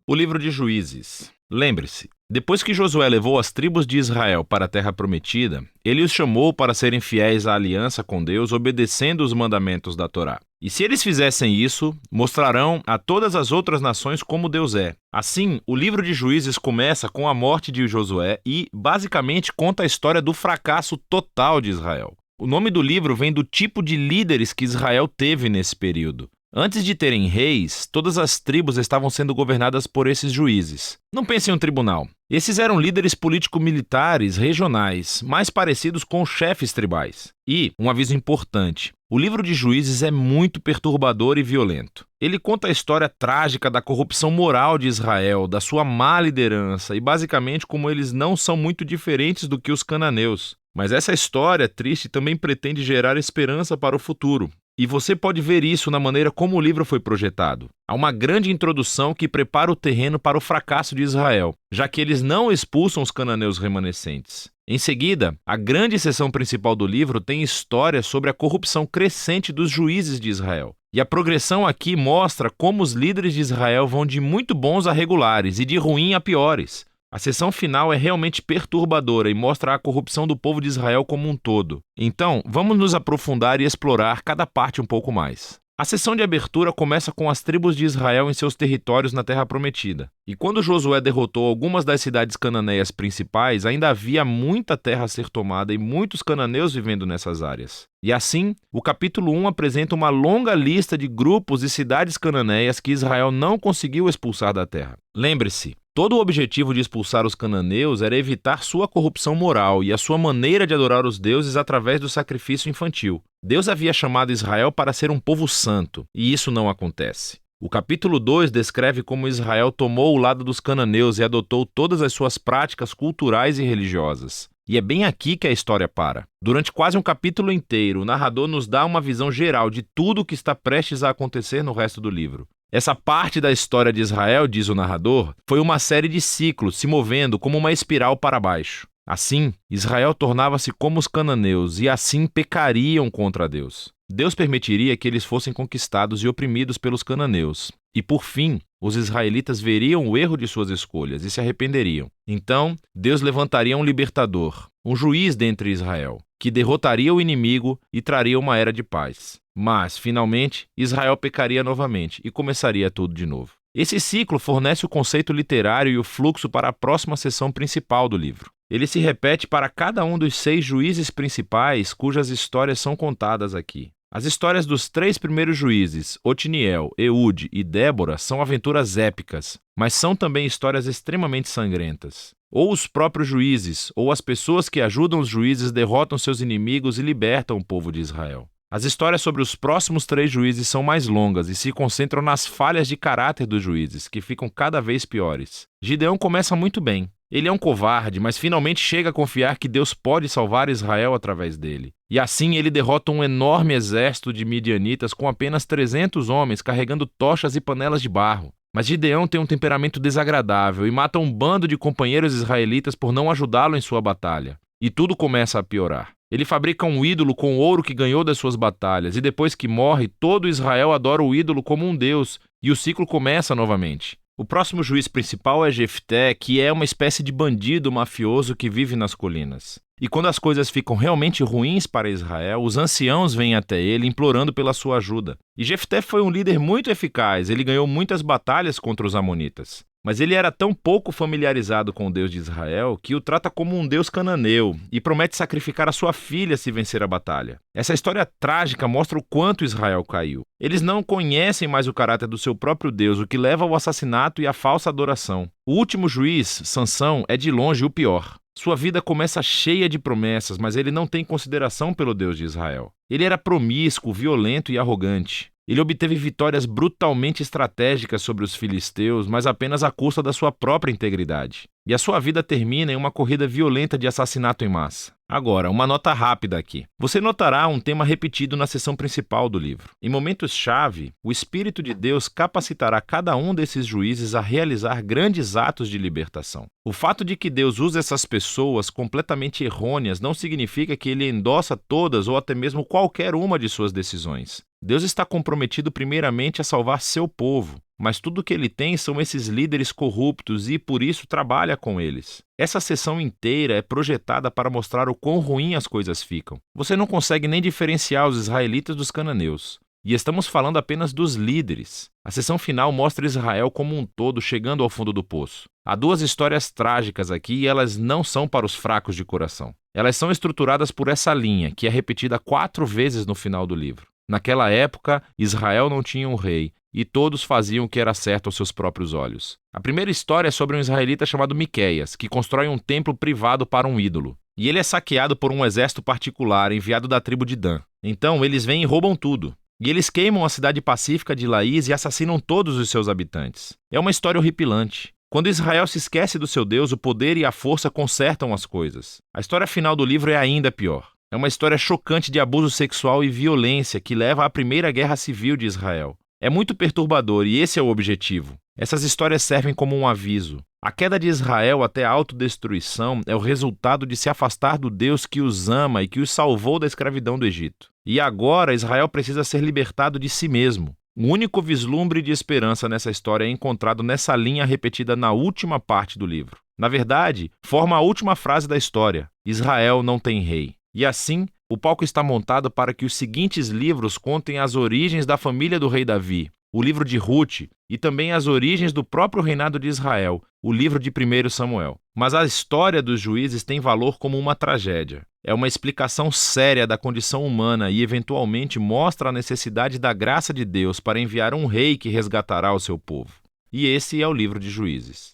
O livro de Juízes. Lembre-se, depois que Josué levou as tribos de Israel para a terra prometida, ele os chamou para serem fiéis à aliança com Deus, obedecendo os mandamentos da Torá. E se eles fizessem isso, mostrarão a todas as outras nações como Deus é. Assim, o livro de Juízes começa com a morte de Josué e, basicamente, conta a história do fracasso total de Israel. O nome do livro vem do tipo de líderes que Israel teve nesse período. Antes de terem reis, todas as tribos estavam sendo governadas por esses juízes. Não pense em um tribunal. Esses eram líderes político-militares regionais, mais parecidos com chefes tribais. E, um aviso importante, o livro de Juízes é muito perturbador e violento. Ele conta a história trágica da corrupção moral de Israel, da sua má liderança e basicamente como eles não são muito diferentes do que os cananeus. Mas essa história triste também pretende gerar esperança para o futuro. E você pode ver isso na maneira como o livro foi projetado. Há uma grande introdução que prepara o terreno para o fracasso de Israel, já que eles não expulsam os cananeus remanescentes. Em seguida, a grande seção principal do livro tem história sobre a corrupção crescente dos juízes de Israel. E a progressão aqui mostra como os líderes de Israel vão de muito bons a regulares e de ruim a piores. A seção final é realmente perturbadora e mostra a corrupção do povo de Israel como um todo. Então, vamos nos aprofundar e explorar cada parte um pouco mais. A sessão de abertura começa com as tribos de Israel em seus territórios na Terra Prometida. E quando Josué derrotou algumas das cidades cananeias principais, ainda havia muita terra a ser tomada e muitos cananeus vivendo nessas áreas. E assim, o capítulo 1 apresenta uma longa lista de grupos e cidades cananeias que Israel não conseguiu expulsar da terra. Lembre-se, todo o objetivo de expulsar os cananeus era evitar sua corrupção moral e a sua maneira de adorar os deuses através do sacrifício infantil. Deus havia chamado Israel para ser um povo santo, e isso não acontece. O capítulo 2 descreve como Israel tomou o lado dos cananeus e adotou todas as suas práticas culturais e religiosas. E é bem aqui que a história para. Durante quase um capítulo inteiro, o narrador nos dá uma visão geral de tudo o que está prestes a acontecer no resto do livro. Essa parte da história de Israel, diz o narrador, foi uma série de ciclos se movendo como uma espiral para baixo. Assim, Israel tornava-se como os cananeus e assim pecariam contra Deus. Deus permitiria que eles fossem conquistados e oprimidos pelos cananeus. E por fim, os israelitas veriam o erro de suas escolhas e se arrependeriam. Então, Deus levantaria um libertador, um juiz dentre Israel, que derrotaria o inimigo e traria uma era de paz. Mas, finalmente, Israel pecaria novamente e começaria tudo de novo. Esse ciclo fornece o conceito literário e o fluxo para a próxima seção principal do livro. Ele se repete para cada um dos 6 juízes principais cujas histórias são contadas aqui. As histórias dos 3 primeiros juízes, Otiniel, Eude e Débora, são aventuras épicas, mas são também histórias extremamente sangrentas. Ou os próprios juízes, ou as pessoas que ajudam os juízes derrotam seus inimigos e libertam o povo de Israel. As histórias sobre os próximos 3 juízes são mais longas e se concentram nas falhas de caráter dos juízes, que ficam cada vez piores. Gideão começa muito bem. Ele é um covarde, mas finalmente chega a confiar que Deus pode salvar Israel através dele. E assim ele derrota um enorme exército de midianitas com apenas 300 homens carregando tochas e panelas de barro. Mas Gideão tem um temperamento desagradável e mata um bando de companheiros israelitas por não ajudá-lo em sua batalha. E tudo começa a piorar. Ele fabrica um ídolo com o ouro que ganhou das suas batalhas, e depois que morre, todo Israel adora o ídolo como um deus, e o ciclo começa novamente. O próximo juiz principal é Jefté, que é uma espécie de bandido mafioso que vive nas colinas. E quando as coisas ficam realmente ruins para Israel, os anciãos vêm até ele implorando pela sua ajuda. E Jefté foi um líder muito eficaz, ele ganhou muitas batalhas contra os amonitas. Mas ele era tão pouco familiarizado com o Deus de Israel que o trata como um deus cananeu e promete sacrificar a sua filha se vencer a batalha. Essa história trágica mostra o quanto Israel caiu. Eles não conhecem mais o caráter do seu próprio Deus, o que leva ao assassinato e à falsa adoração. O último juiz, Sansão, é de longe o pior. Sua vida começa cheia de promessas, mas ele não tem consideração pelo Deus de Israel. Ele era promíscuo, violento e arrogante. Ele obteve vitórias brutalmente estratégicas sobre os filisteus, mas apenas à custa da sua própria integridade. E a sua vida termina em uma corrida violenta de assassinato em massa. Agora, uma nota rápida aqui. Você notará um tema repetido na seção principal do livro. Em momentos-chave, o Espírito de Deus capacitará cada um desses juízes a realizar grandes atos de libertação. O fato de que Deus usa essas pessoas completamente errôneas não significa que ele endossa todas ou até mesmo qualquer uma de suas decisões. Deus está comprometido primeiramente a salvar seu povo. mas tudo que ele tem são esses líderes corruptos e, por isso, trabalha com eles. Essa sessão inteira é projetada para mostrar o quão ruim as coisas ficam. Você não consegue nem diferenciar os israelitas dos cananeus. E estamos falando apenas dos líderes. A sessão final mostra Israel como um todo chegando ao fundo do poço. Há duas histórias trágicas aqui e elas não são para os fracos de coração. Elas são estruturadas por essa linha, que é repetida 4 vezes no final do livro. Naquela época, Israel não tinha um rei, e todos faziam o que era certo aos seus próprios olhos. A primeira história é sobre um israelita chamado Miqueias, que constrói um templo privado para um ídolo. E ele é saqueado por um exército particular enviado da tribo de Dan. Então eles vêm e roubam tudo. E eles queimam a cidade pacífica de Laís e assassinam todos os seus habitantes. É uma história horripilante. Quando Israel se esquece do seu Deus, o poder e a força consertam as coisas. A história final do livro é ainda pior. É uma história chocante de abuso sexual e violência que leva à primeira guerra civil de Israel. É muito perturbador e esse é o objetivo. Essas histórias servem como um aviso. A queda de Israel até a autodestruição é o resultado de se afastar do Deus que os ama e que os salvou da escravidão do Egito. E agora Israel precisa ser libertado de si mesmo. O único vislumbre de esperança nessa história é encontrado nessa linha repetida na última parte do livro. Na verdade, forma a última frase da história: Israel não tem rei. E assim, o palco está montado para que os seguintes livros contem as origens da família do rei Davi, o livro de Ruth e também as origens do próprio reinado de Israel, o livro de 1 Samuel. Mas a história dos juízes tem valor como uma tragédia. É uma explicação séria da condição humana e, eventualmente, mostra a necessidade da graça de Deus para enviar um rei que resgatará o seu povo. E esse é o livro de Juízes.